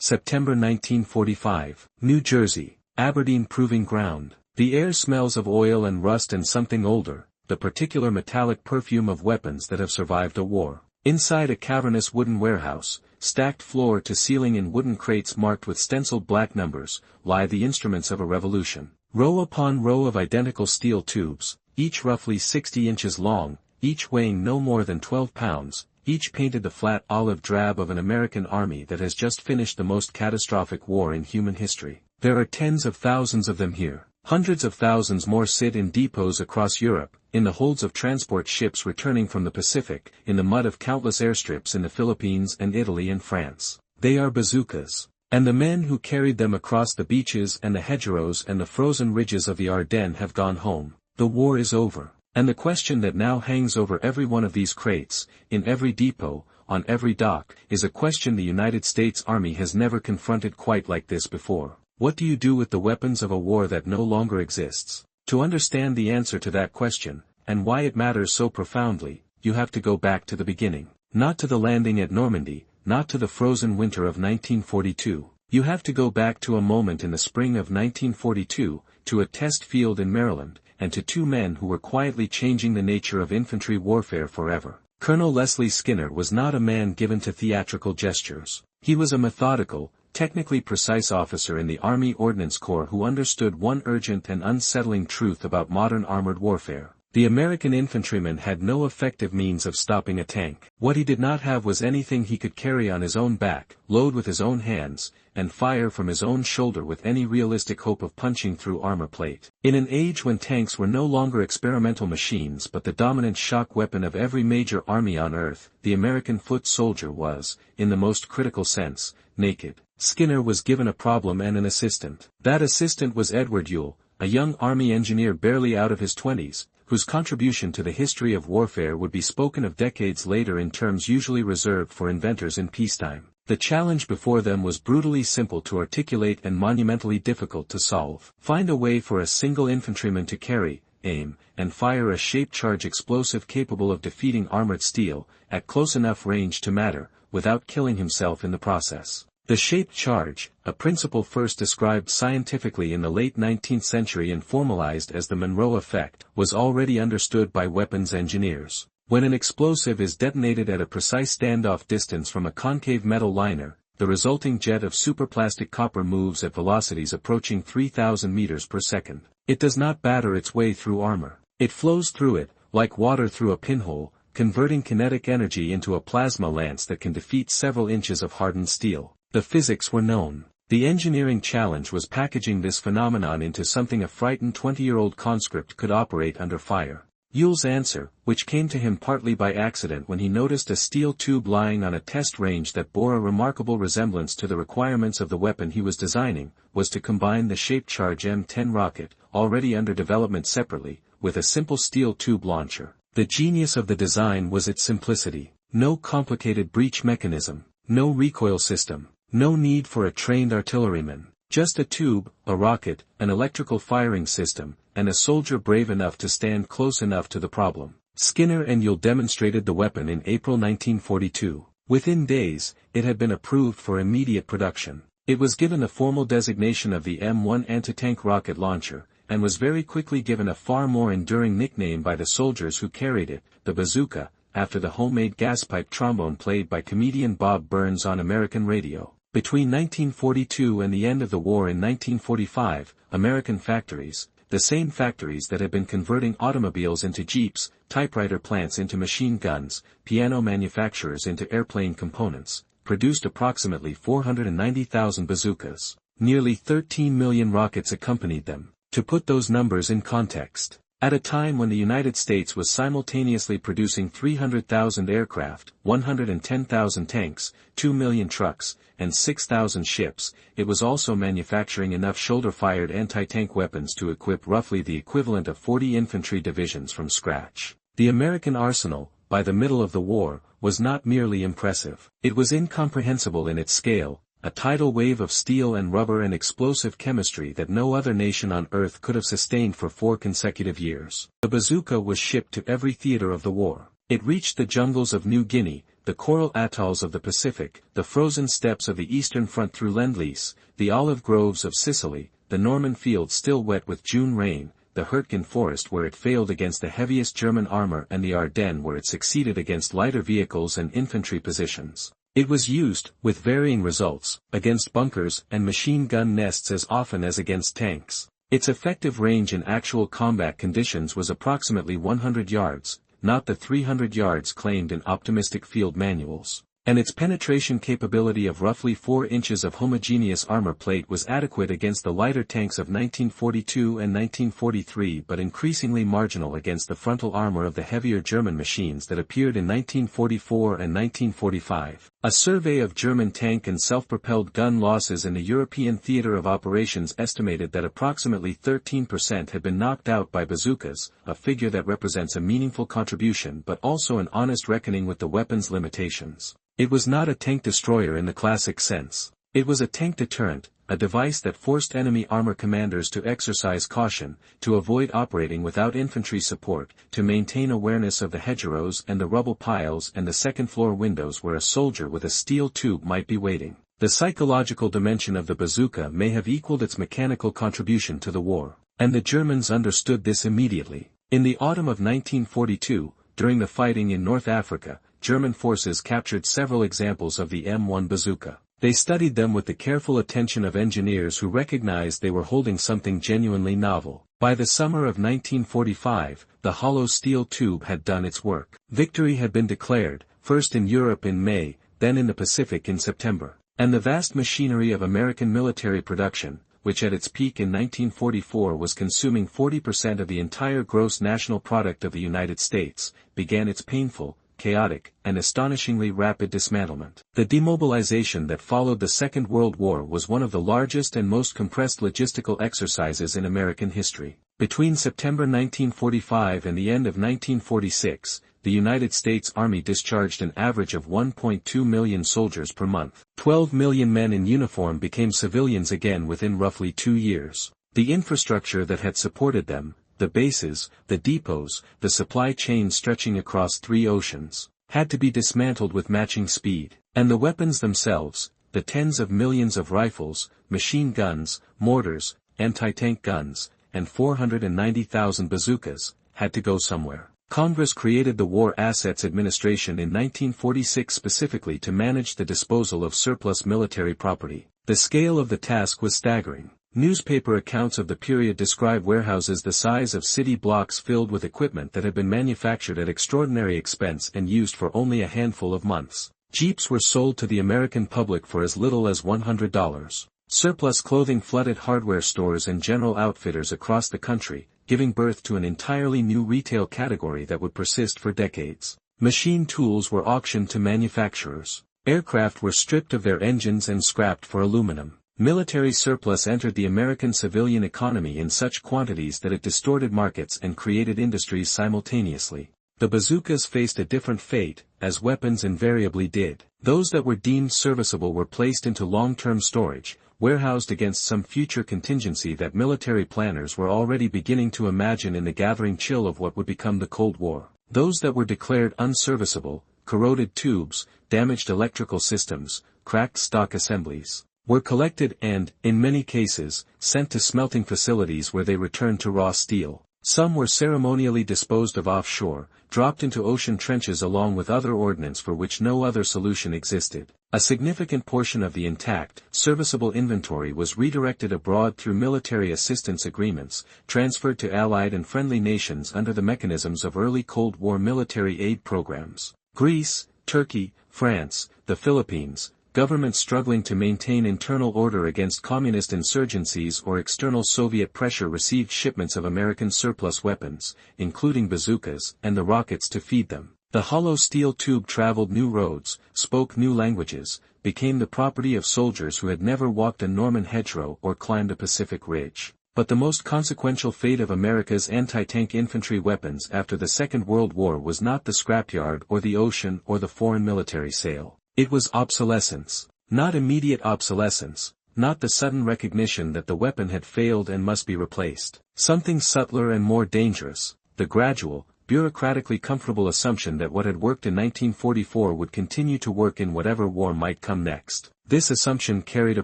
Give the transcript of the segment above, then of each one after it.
September 1945. New Jersey, Aberdeen Proving Ground. The air smells of oil and rust and something older, the particular metallic perfume of weapons that have survived a war. Inside a cavernous wooden warehouse, stacked floor to ceiling in wooden crates marked with stenciled black numbers, lie the instruments of a revolution. Row upon row of identical steel tubes, each roughly 60 inches long, each weighing no more than 12 pounds, each painted the flat olive drab of an American army that has just finished the most catastrophic war in human history. There are tens of thousands of them here. Hundreds of thousands more sit in depots across Europe, in the holds of transport ships returning from the Pacific, in the mud of countless airstrips in the Philippines and Italy and France. They are bazookas. And the men who carried them across the beaches and the hedgerows and the frozen ridges of the Ardennes have gone home. The war is over. And the question that now hangs over every one of these crates, in every depot, on every dock, is a question the United States Army has never confronted quite like this before. What do you do with the weapons of a war that no longer exists? To understand the answer to that question, and why it matters so profoundly, you have to go back to the beginning. Not to the landing at Normandy, not to the frozen winter of 1942. You have to go back to a moment in the spring of 1942, to a test field in Maryland, and to two men who were quietly changing the nature of infantry warfare forever. Colonel Leslie Skinner was not a man given to theatrical gestures. He was a methodical, technically precise officer in the Army Ordnance Corps who understood one urgent and unsettling truth about modern armored warfare. The American infantryman had no effective means of stopping a tank. What he did not have was anything he could carry on his own back, load with his own hands, and fire from his own shoulder with any realistic hope of punching through armor plate. In an age when tanks were no longer experimental machines but the dominant shock weapon of every major army on earth, the American foot soldier was, in the most critical sense, naked. Skinner was given a problem and an assistant. That assistant was Edward Ewell, a young Army engineer barely out of his 20s, whose contribution to the history of warfare would be spoken of decades later in terms usually reserved for inventors in peacetime. The challenge before them was brutally simple to articulate and monumentally difficult to solve. Find a way for a single infantryman to carry, aim, and fire a shaped charge explosive capable of defeating armored steel, at close enough range to matter, without killing himself in the process. The shaped charge, a principle first described scientifically in the late 19th century and formalized as the Monroe effect, was already understood by weapons engineers. When an explosive is detonated at a precise standoff distance from a concave metal liner, the resulting jet of superplastic copper moves at velocities approaching 3,000 meters per second. It does not batter its way through armor. It flows through it, like water through a pinhole, converting kinetic energy into a plasma lance that can defeat several inches of hardened steel. The physics were known. The engineering challenge was packaging this phenomenon into something a frightened 20-year-old conscript could operate under fire. Ewell's answer, which came to him partly by accident when he noticed a steel tube lying on a test range that bore a remarkable resemblance to the requirements of the weapon he was designing, was to combine the shaped charge M10 rocket, already under development separately, with a simple steel tube launcher. The genius of the design was its simplicity. No complicated breech mechanism, no recoil system. No need for a trained artilleryman. Just a tube, a rocket, an electrical firing system, and a soldier brave enough to stand close enough to the problem. Skinner and Ewell demonstrated the weapon in April 1942. Within days, it had been approved for immediate production. It was given the formal designation of the M1 anti-tank rocket launcher, and was very quickly given a far more enduring nickname by the soldiers who carried it, the bazooka, after the homemade gaspipe trombone played by comedian Bob Burns on American radio. Between 1942 and the end of the war in 1945, American factories, the same factories that had been converting automobiles into jeeps, typewriter plants into machine guns, piano manufacturers into airplane components, produced approximately 490,000 bazookas. Nearly 13 million rockets accompanied them. To put those numbers in context, at a time when the United States was simultaneously producing 300,000 aircraft, 110,000 tanks, 2 million trucks, and 6,000 ships, it was also manufacturing enough shoulder-fired anti-tank weapons to equip roughly the equivalent of 40 infantry divisions from scratch. The American arsenal, by the middle of the war, was not merely impressive. It was incomprehensible in its scale, a tidal wave of steel and rubber and explosive chemistry that no other nation on earth could have sustained for 4 consecutive years. The bazooka was shipped to every theater of the war. It reached the jungles of New Guinea, the coral atolls of the Pacific, the frozen steppes of the Eastern Front through Lend-Lease, the olive groves of Sicily, the Norman fields still wet with June rain, the Hurtgen forest where it failed against the heaviest German armor and the Ardennes where it succeeded against lighter vehicles and infantry positions. It was used, with varying results, against bunkers and machine gun nests as often as against tanks. Its effective range in actual combat conditions was approximately 100 yards, not the 300 yards claimed in optimistic field manuals. And its penetration capability of roughly 4 inches of homogeneous armor plate was adequate against the lighter tanks of 1942 and 1943 but increasingly marginal against the frontal armor of the heavier German machines that appeared in 1944 and 1945. A survey of German tank and self-propelled gun losses in the European theater of operations estimated that approximately 13% had been knocked out by bazookas, a figure that represents a meaningful contribution but also an honest reckoning with the weapon's limitations. It was not a tank destroyer in the classic sense. It was a tank deterrent, a device that forced enemy armor commanders to exercise caution, to avoid operating without infantry support, to maintain awareness of the hedgerows and the rubble piles and the second-floor windows where a soldier with a steel tube might be waiting. The psychological dimension of the bazooka may have equaled its mechanical contribution to the war, and the Germans understood this immediately. In the autumn of 1942, during the fighting in North Africa, German forces captured several examples of the M1 bazooka. They studied them with the careful attention of engineers who recognized they were holding something genuinely novel. By the summer of 1945, the hollow steel tube had done its work. Victory had been declared, first in Europe in May, then in the Pacific in September. And the vast machinery of American military production, which at its peak in 1944 was consuming 40% of the entire gross national product of the United States, began its painful, chaotic, and astonishingly rapid dismantlement. The demobilization that followed the Second World War was one of the largest and most compressed logistical exercises in American history. Between September 1945 and the end of 1946, the United States Army discharged an average of 1.2 million soldiers per month. 12 million men in uniform became civilians again within roughly 2 years. The infrastructure that had supported them, the bases, the depots, the supply chain stretching across 3 oceans, had to be dismantled with matching speed. And the weapons themselves, the tens of millions of rifles, machine guns, mortars, anti-tank guns, and 490,000 bazookas, had to go somewhere. Congress created the War Assets Administration in 1946 specifically to manage the disposal of surplus military property. The scale of the task was staggering. Newspaper accounts of the period describe warehouses the size of city blocks filled with equipment that had been manufactured at extraordinary expense and used for only a handful of months. Jeeps were sold to the American public for as little as $100. Surplus clothing flooded hardware stores and general outfitters across the country, giving birth to an entirely new retail category that would persist for decades. Machine tools were auctioned to manufacturers. Aircraft were stripped of their engines and scrapped for aluminum. Military surplus entered the American civilian economy in such quantities that it distorted markets and created industries simultaneously. The bazookas faced a different fate, as weapons invariably did. Those that were deemed serviceable were placed into long-term storage, warehoused against some future contingency that military planners were already beginning to imagine in the gathering chill of what would become the Cold War. Those that were declared unserviceable, corroded tubes, damaged electrical systems, cracked stock assemblies, were collected and, in many cases, sent to smelting facilities where they returned to raw steel. Some were ceremonially disposed of offshore, dropped into ocean trenches along with other ordnance for which no other solution existed. A significant portion of the intact, serviceable inventory was redirected abroad through military assistance agreements, transferred to allied and friendly nations under the mechanisms of early Cold War military aid programs. Greece, Turkey, France, the Philippines, governments struggling to maintain internal order against communist insurgencies or external Soviet pressure received shipments of American surplus weapons, including bazookas, and the rockets to feed them. The hollow steel tube traveled new roads, spoke new languages, became the property of soldiers who had never walked a Norman hedgerow or climbed a Pacific ridge. But the most consequential fate of America's anti-tank infantry weapons after the Second World War was not the scrapyard or the ocean or the foreign military sale. It was obsolescence. Not immediate obsolescence, not the sudden recognition that the weapon had failed and must be replaced. Something subtler and more dangerous, the gradual, bureaucratically comfortable assumption that what had worked in 1944 would continue to work in whatever war might come next. This assumption carried a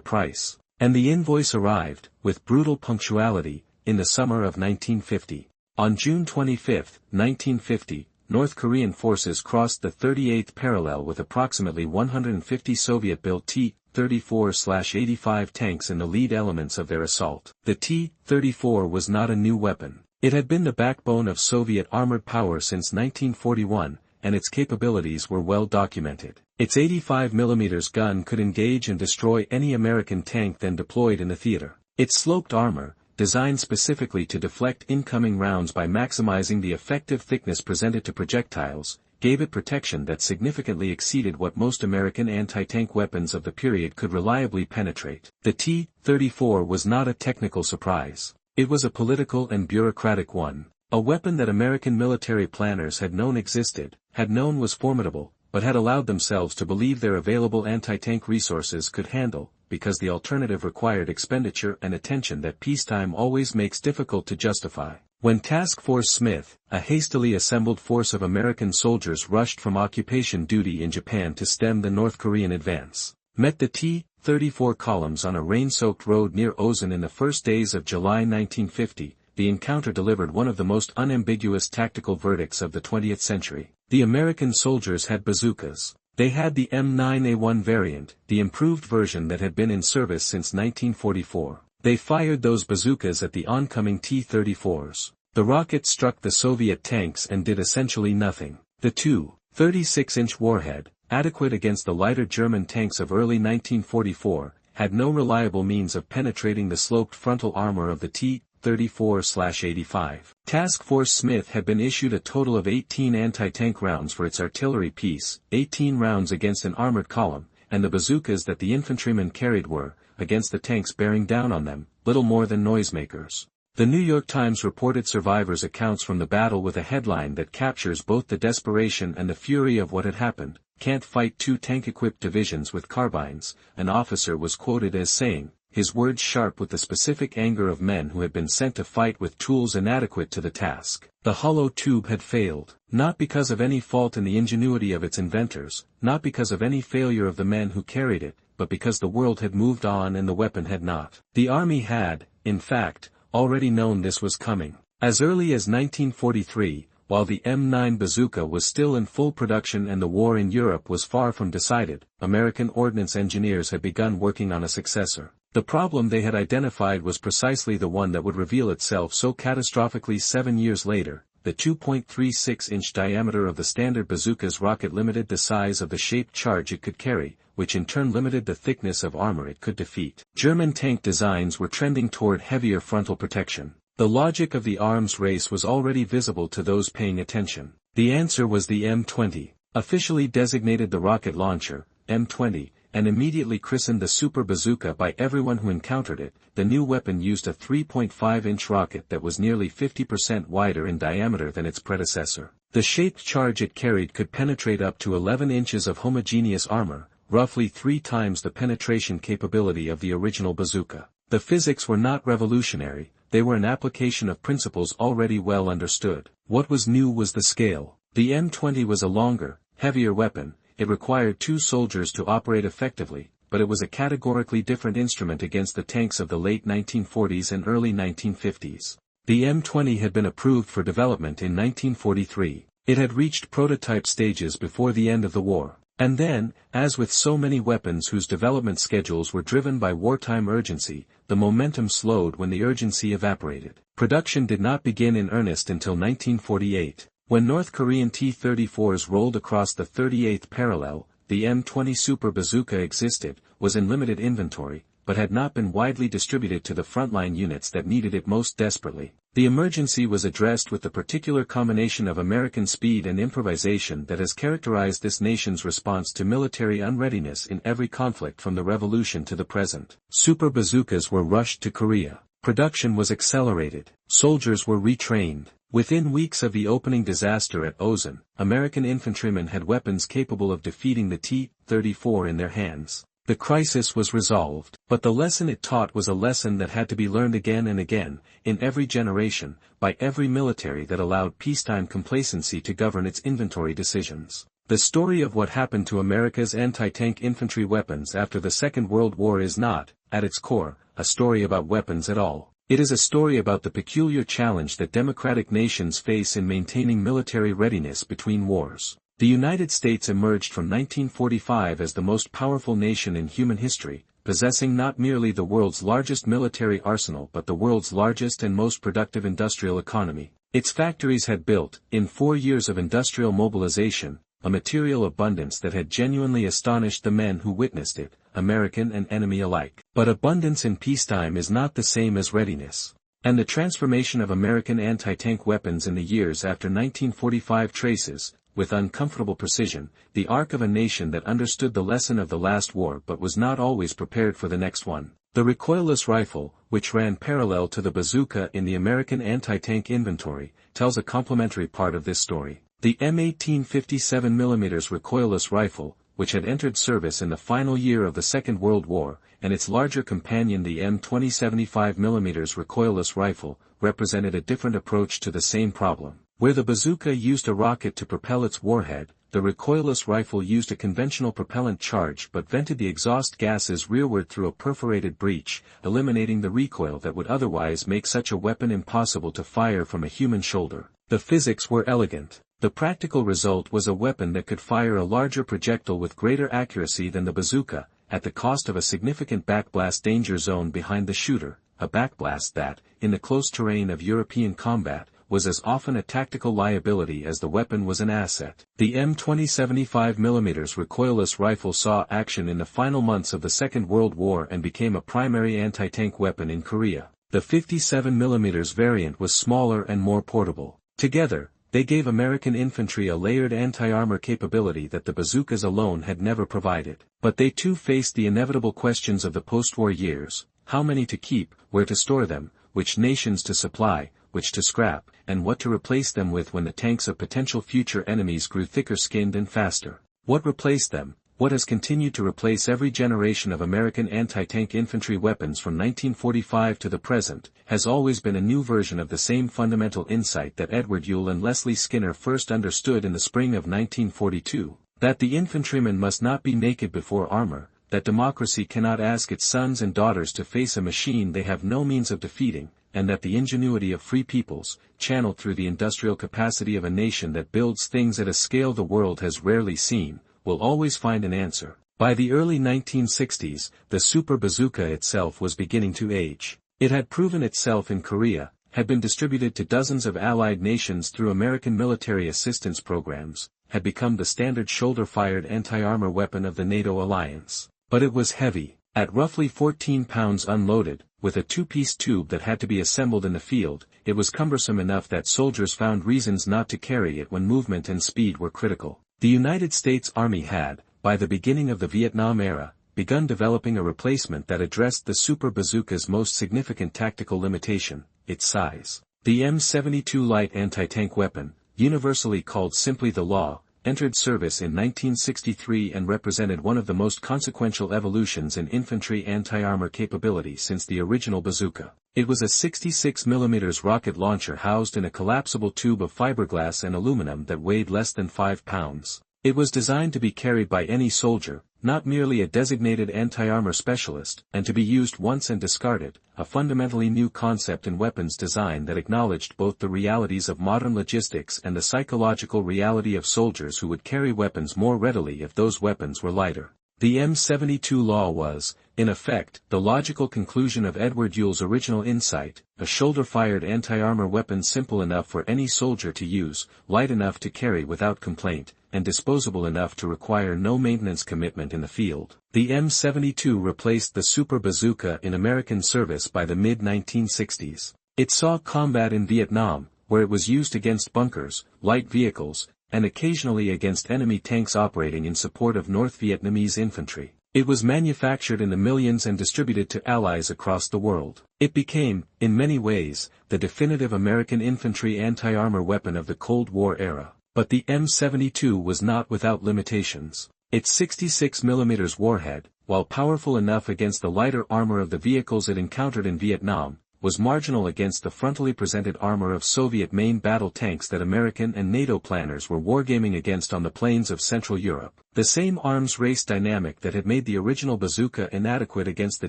price. And the invoice arrived, with brutal punctuality, in the summer of 1950. On June 25, 1950, North Korean forces crossed the 38th parallel with approximately 150 Soviet-built T-34/85 tanks in the lead elements of their assault. The T-34 was not a new weapon. It had been the backbone of Soviet armored power since 1941, and its capabilities were well documented. Its 85mm gun could engage and destroy any American tank then deployed in the theater. Its sloped armor, designed specifically to deflect incoming rounds by maximizing the effective thickness presented to projectiles, gave it protection that significantly exceeded what most American anti-tank weapons of the period could reliably penetrate. The T-34 was not a technical surprise. It was a political and bureaucratic one. A weapon that American military planners had known existed, had known was formidable, but had allowed themselves to believe their available anti-tank resources could handle, because the alternative required expenditure and attention that peacetime always makes difficult to justify. When Task Force Smith, a hastily assembled force of American soldiers rushed from occupation duty in Japan to stem the North Korean advance, met the T-34 columns on a rain-soaked road near Ozan in the first days of July 1950, the encounter delivered one of the most unambiguous tactical verdicts of the 20th century. The American soldiers had bazookas. They had the M9A1 variant, the improved version that had been in service since 1944. They fired those bazookas at the oncoming T-34s. The rockets struck the Soviet tanks and did essentially nothing. The 36-inch warhead, adequate against the lighter German tanks of early 1944, had no reliable means of penetrating the sloped frontal armor of the T-34/85. Task Force Smith had been issued a total of 18 anti-tank rounds for its artillery piece, 18 rounds against an armored column, and the bazookas that the infantrymen carried were, against the tanks bearing down on them, little more than noisemakers. The New York Times reported survivors' accounts from the battle with a headline that captures both the desperation and the fury of what had happened. "Can't fight two tank-equipped divisions with carbines," an officer was quoted as saying, his words sharp with the specific anger of men who had been sent to fight with tools inadequate to the task. The hollow tube had failed, not because of any fault in the ingenuity of its inventors, not because of any failure of the men who carried it, but because the world had moved on and the weapon had not. The army had, in fact, already known this was coming. As early as 1943, while the M9 bazooka was still in full production and the war in Europe was far from decided, American ordnance engineers had begun working on a successor. The problem they had identified was precisely the one that would reveal itself so catastrophically 7 years later. The 2.36-inch diameter of the standard bazooka's rocket limited the size of the shaped charge it could carry, which in turn limited the thickness of armor it could defeat. German tank designs were trending toward heavier frontal protection. The logic of the arms race was already visible to those paying attention. The answer was the M20, officially designated the rocket launcher, M20, and immediately christened the Super Bazooka by everyone who encountered it. The new weapon used a 3.5-inch rocket that was nearly 50% wider in diameter than its predecessor. The shaped charge it carried could penetrate up to 11 inches of homogeneous armor, roughly 3 times the penetration capability of the original bazooka. The physics were not revolutionary, they were an application of principles already well understood. What was new was the scale. The M20 was a longer, heavier weapon. It required 2 soldiers to operate effectively, but it was a categorically different instrument against the tanks of the late 1940s and early 1950s. The M20 had been approved for development in 1943. It had reached prototype stages before the end of the war. And then, as with so many weapons whose development schedules were driven by wartime urgency, the momentum slowed when the urgency evaporated. Production did not begin in earnest until 1948. When North Korean T-34s rolled across the 38th parallel, the M20 Super Bazooka existed, was in limited inventory, but had not been widely distributed to the frontline units that needed it most desperately. The emergency was addressed with the particular combination of American speed and improvisation that has characterized this nation's response to military unreadiness in every conflict from the revolution to the present. Super bazookas were rushed to Korea. Production was accelerated. Soldiers were retrained. Within weeks of the opening disaster at Ozan, American infantrymen had weapons capable of defeating the T-34 in their hands. The crisis was resolved, but the lesson it taught was a lesson that had to be learned again and again, in every generation, by every military that allowed peacetime complacency to govern its inventory decisions. The story of what happened to America's anti-tank infantry weapons after the Second World War is not, at its core, a story about weapons at all. It is a story about the peculiar challenge that democratic nations face in maintaining military readiness between wars. The United States emerged from 1945 as the most powerful nation in human history, possessing not merely the world's largest military arsenal but the world's largest and most productive industrial economy. Its factories had built, in 4 years of industrial mobilization, a material abundance that had genuinely astonished the men who witnessed it, American and enemy alike. But abundance in peacetime is not the same as readiness. And the transformation of American anti-tank weapons in the years after 1945 traces, with uncomfortable precision, the arc of a nation that understood the lesson of the last war but was not always prepared for the next one. The recoilless rifle, which ran parallel to the bazooka in the American anti-tank inventory, tells a complementary part of this story. The M18 57mm recoilless rifle, which had entered service in the final year of the Second World War, and its larger companion the M20 75mm recoilless rifle, represented a different approach to the same problem. Where the bazooka used a rocket to propel its warhead, the recoilless rifle used a conventional propellant charge but vented the exhaust gases rearward through a perforated breech, eliminating the recoil that would otherwise make such a weapon impossible to fire from a human shoulder. The physics were elegant. The practical result was a weapon that could fire a larger projectile with greater accuracy than the bazooka, at the cost of a significant backblast danger zone behind the shooter, a backblast that, in the close terrain of European combat, was as often a tactical liability as the weapon was an asset. The M20 75mm recoilless rifle saw action in the final months of the Second World War and became a primary anti-tank weapon in Korea. The 57mm variant was smaller and more portable. Together, they gave American infantry a layered anti-armor capability that the bazookas alone had never provided. But they too faced the inevitable questions of the post-war years: how many to keep, where to store them, which nations to supply, which to scrap, and what to replace them with when the tanks of potential future enemies grew thicker-skinned and faster. What replaced them? What has continued to replace every generation of American anti-tank infantry weapons from 1945 to the present, has always been a new version of the same fundamental insight that Edward Ewell and Leslie Skinner first understood in the spring of 1942, that the infantryman must not be naked before armor, that democracy cannot ask its sons and daughters to face a machine they have no means of defeating, and that the ingenuity of free peoples, channeled through the industrial capacity of a nation that builds things at a scale the world has rarely seen, will always find an answer. By the early 1960s, the super bazooka itself was beginning to age. It had proven itself in Korea, had been distributed to dozens of allied nations through American military assistance programs, had become the standard shoulder-fired anti-armor weapon of the NATO alliance. But it was heavy, at roughly 14 pounds unloaded, with a two-piece tube that had to be assembled in the field. It was cumbersome enough that soldiers found reasons not to carry it when movement and speed were critical. The United States Army had, by the beginning of the Vietnam era, begun developing a replacement that addressed the super bazooka's most significant tactical limitation, its size. The M72 light anti-tank weapon, universally called simply the Law, entered service in 1963 and represented one of the most consequential evolutions in infantry anti-armor capability since the original bazooka. It was a 66mm rocket launcher housed in a collapsible tube of fiberglass and aluminum that weighed less than 5 pounds. It was designed to be carried by any soldier, not merely a designated anti-armor specialist, and to be used once and discarded, a fundamentally new concept in weapons design that acknowledged both the realities of modern logistics and the psychological reality of soldiers who would carry weapons more readily if those weapons were lighter. The M72 Law was, in effect, the logical conclusion of Edward Ewell's original insight, a shoulder-fired anti-armor weapon simple enough for any soldier to use, light enough to carry without complaint, and disposable enough to require no maintenance commitment in the field. The M72 replaced the super bazooka in American service by the mid-1960s. It saw combat in Vietnam, where it was used against bunkers, light vehicles, and occasionally against enemy tanks operating in support of North Vietnamese infantry. It was manufactured in the millions and distributed to allies across the world. It became, in many ways, the definitive American infantry anti-armor weapon of the Cold War era. But the M72 was not without limitations. Its 66mm warhead, while powerful enough against the lighter armor of the vehicles it encountered in Vietnam, was marginal against the frontally presented armor of Soviet main battle tanks that American and NATO planners were wargaming against on the plains of Central Europe. The same arms race dynamic that had made the original bazooka inadequate against the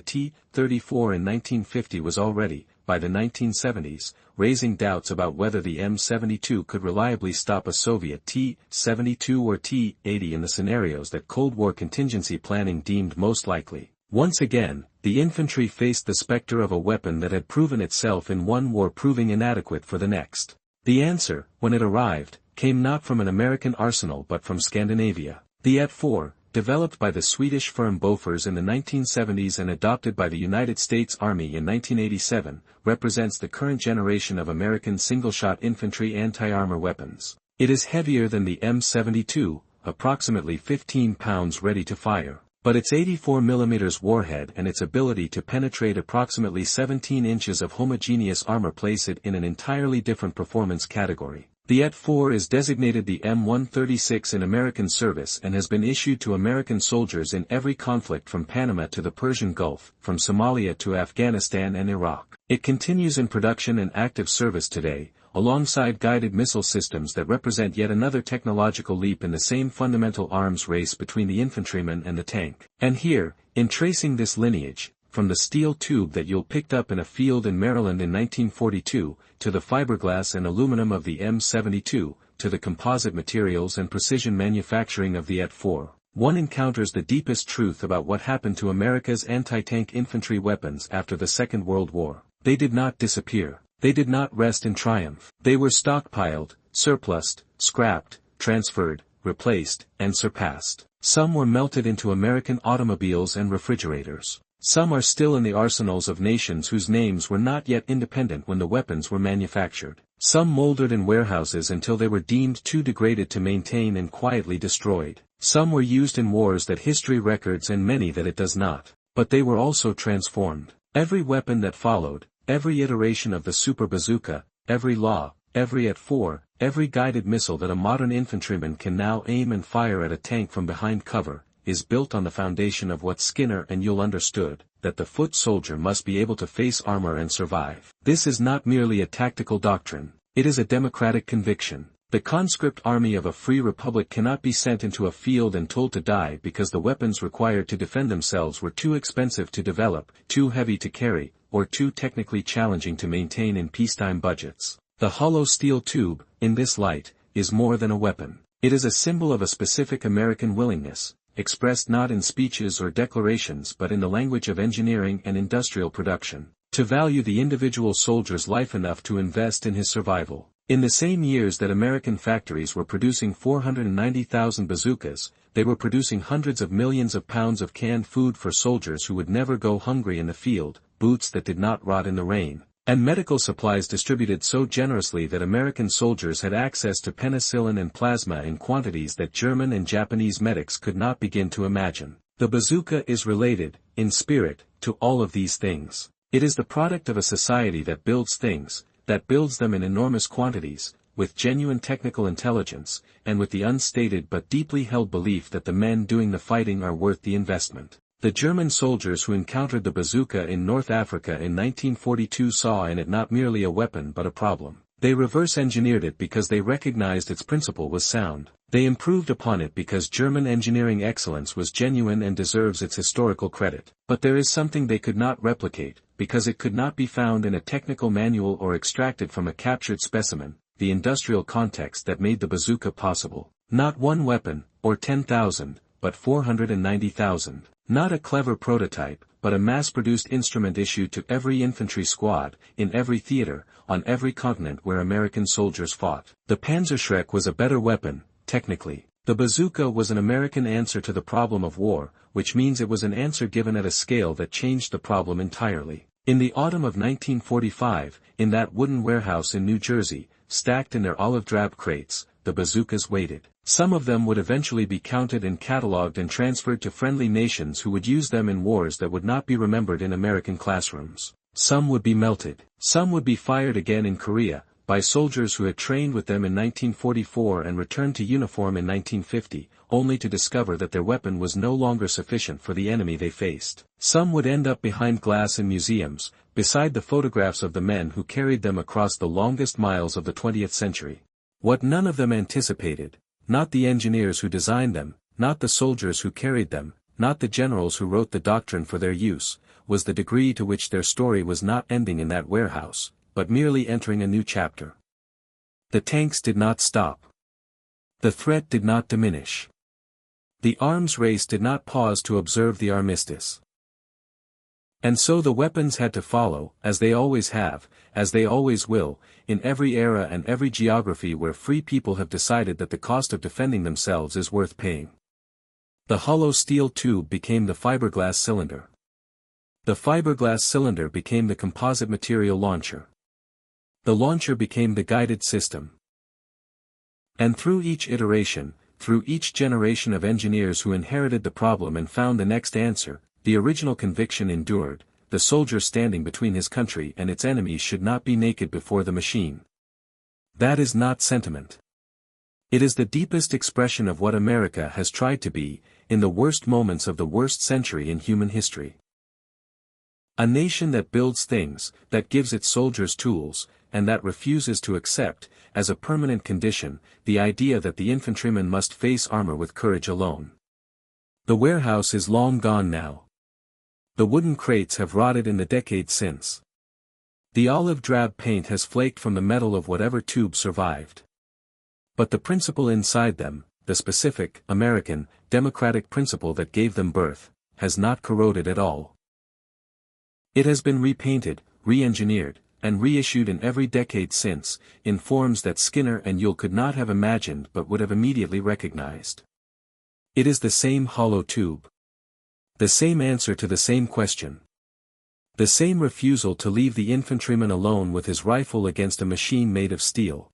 T-34 in 1950 was already, by the 1970s, raising doubts about whether the M72 could reliably stop a Soviet T-72 or T-80 in the scenarios that Cold War contingency planning deemed most likely. Once again, the infantry faced the specter of a weapon that had proven itself in one war proving inadequate for the next. The answer, when it arrived, came not from an American arsenal but from Scandinavia. The AT-4, developed by the Swedish firm Bofors in the 1970s and adopted by the United States Army in 1987, represents the current generation of American single-shot infantry anti-armor weapons. It is heavier than the M72, approximately 15 pounds ready to fire. But its 84mm warhead and its ability to penetrate approximately 17 inches of homogeneous armor place it in an entirely different performance category. The AT-4 is designated the M136 in American service and has been issued to American soldiers in every conflict from Panama to the Persian Gulf, from Somalia to Afghanistan and Iraq. It continues in production and active service today, alongside guided missile systems that represent yet another technological leap in the same fundamental arms race between the infantryman and the tank. And here, in tracing this lineage, from the steel tube that you'll picked up in a field in Maryland in 1942, to the fiberglass and aluminum of the M72, to the composite materials and precision manufacturing of the AT-4, one encounters the deepest truth about what happened to America's anti-tank infantry weapons after the Second World War. They did not disappear. They did not rest in triumph. They were stockpiled, surplused, scrapped, transferred, replaced, and surpassed. Some were melted into American automobiles and refrigerators. Some are still in the arsenals of nations whose names were not yet independent when the weapons were manufactured. Some molded in warehouses until they were deemed too degraded to maintain and quietly destroyed. Some were used in wars that history records and many that it does not. But they were also transformed. Every weapon that followed, every iteration of the super bazooka, every law, every AT-4, every guided missile that a modern infantryman can now aim and fire at a tank from behind cover, is built on the foundation of what Skinner and Ewell understood, that the foot soldier must be able to face armor and survive. This is not merely a tactical doctrine, it is a democratic conviction. The conscript army of a free republic cannot be sent into a field and told to die because the weapons required to defend themselves were too expensive to develop, too heavy to carry, or too technically challenging to maintain in peacetime budgets. The hollow steel tube, in this light, is more than a weapon. It is a symbol of a specific American willingness, expressed not in speeches or declarations but in the language of engineering and industrial production, to value the individual soldier's life enough to invest in his survival. In the same years that American factories were producing 490,000 bazookas, they were producing hundreds of millions of pounds of canned food for soldiers who would never go hungry in the field, boots that did not rot in the rain, and medical supplies distributed so generously that American soldiers had access to penicillin and plasma in quantities that German and Japanese medics could not begin to imagine. The bazooka is related, in spirit, to all of these things. It is the product of a society that builds things, that builds them in enormous quantities, with genuine technical intelligence, and with the unstated but deeply held belief that the men doing the fighting are worth the investment. The German soldiers who encountered the bazooka in North Africa in 1942 saw in it not merely a weapon but a problem. They reverse-engineered it because they recognized its principle was sound. They improved upon it because German engineering excellence was genuine and deserves its historical credit. But there is something they could not replicate, because it could not be found in a technical manual or extracted from a captured specimen, the industrial context that made the bazooka possible. Not one weapon, or 10,000, but 490,000. Not a clever prototype, but a mass-produced instrument issued to every infantry squad, in every theater, on every continent where American soldiers fought. The Panzerschreck was a better weapon, technically. The bazooka was an American answer to the problem of war, which means it was an answer given at a scale that changed the problem entirely. In the autumn of 1945, in that wooden warehouse in New Jersey, stacked in their olive-drab crates, the bazookas waited. Some of them would eventually be counted and catalogued and transferred to friendly nations who would use them in wars that would not be remembered in American classrooms. Some would be melted. Some would be fired again in Korea, by soldiers who had trained with them in 1944 and returned to uniform in 1950, only to discover that their weapon was no longer sufficient for the enemy they faced. Some would end up behind glass in museums, beside the photographs of the men who carried them across the longest miles of the 20th century. What none of them anticipated, not the engineers who designed them, not the soldiers who carried them, not the generals who wrote the doctrine for their use, was the degree to which their story was not ending in that warehouse, but merely entering a new chapter. The tanks did not stop. The threat did not diminish. The arms race did not pause to observe the armistice. And so the weapons had to follow, as they always have, as they always will, in every era and every geography where free people have decided that the cost of defending themselves is worth paying. The hollow steel tube became the fiberglass cylinder. The fiberglass cylinder became the composite material launcher. The launcher became the guided system. And through each iteration, through each generation of engineers who inherited the problem and found the next answer, the original conviction endured: the soldier standing between his country and its enemies should not be naked before the machine. That is not sentiment. It is the deepest expression of what America has tried to be, in the worst moments of the worst century in human history. A nation that builds things, that gives its soldiers tools, and that refuses to accept, as a permanent condition, the idea that the infantryman must face armor with courage alone. The warehouse is long gone now. The wooden crates have rotted in the decades since. The olive drab paint has flaked from the metal of whatever tube survived. But the principle inside them, the specific, American, democratic principle that gave them birth, has not corroded at all. It has been repainted, re-engineered, and reissued in every decade since, in forms that Skinner and Yule could not have imagined but would have immediately recognized. It is the same hollow tube. The same answer to the same question. The same refusal to leave the infantryman alone with his rifle against a machine made of steel.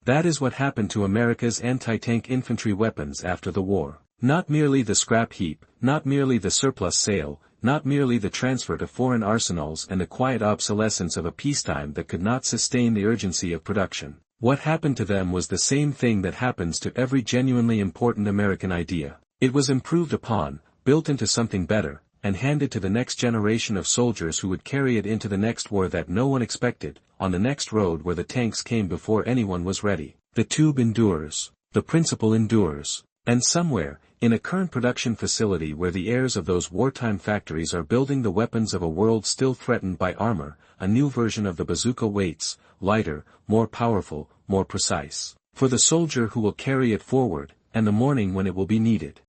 That is what happened to America's anti-tank infantry weapons after the war. Not merely the scrap heap, not merely the surplus sale, not merely the transfer to foreign arsenals and the quiet obsolescence of a peacetime that could not sustain the urgency of production. What happened to them was the same thing that happens to every genuinely important American idea. It was improved upon, built into something better, and handed to the next generation of soldiers who would carry it into the next war that no one expected, on the next road where the tanks came before anyone was ready. The tube endures. The principle endures. And somewhere, in a current production facility where the heirs of those wartime factories are building the weapons of a world still threatened by armor, a new version of the bazooka waits, lighter, more powerful, more precise, for the soldier who will carry it forward, and the morning when it will be needed.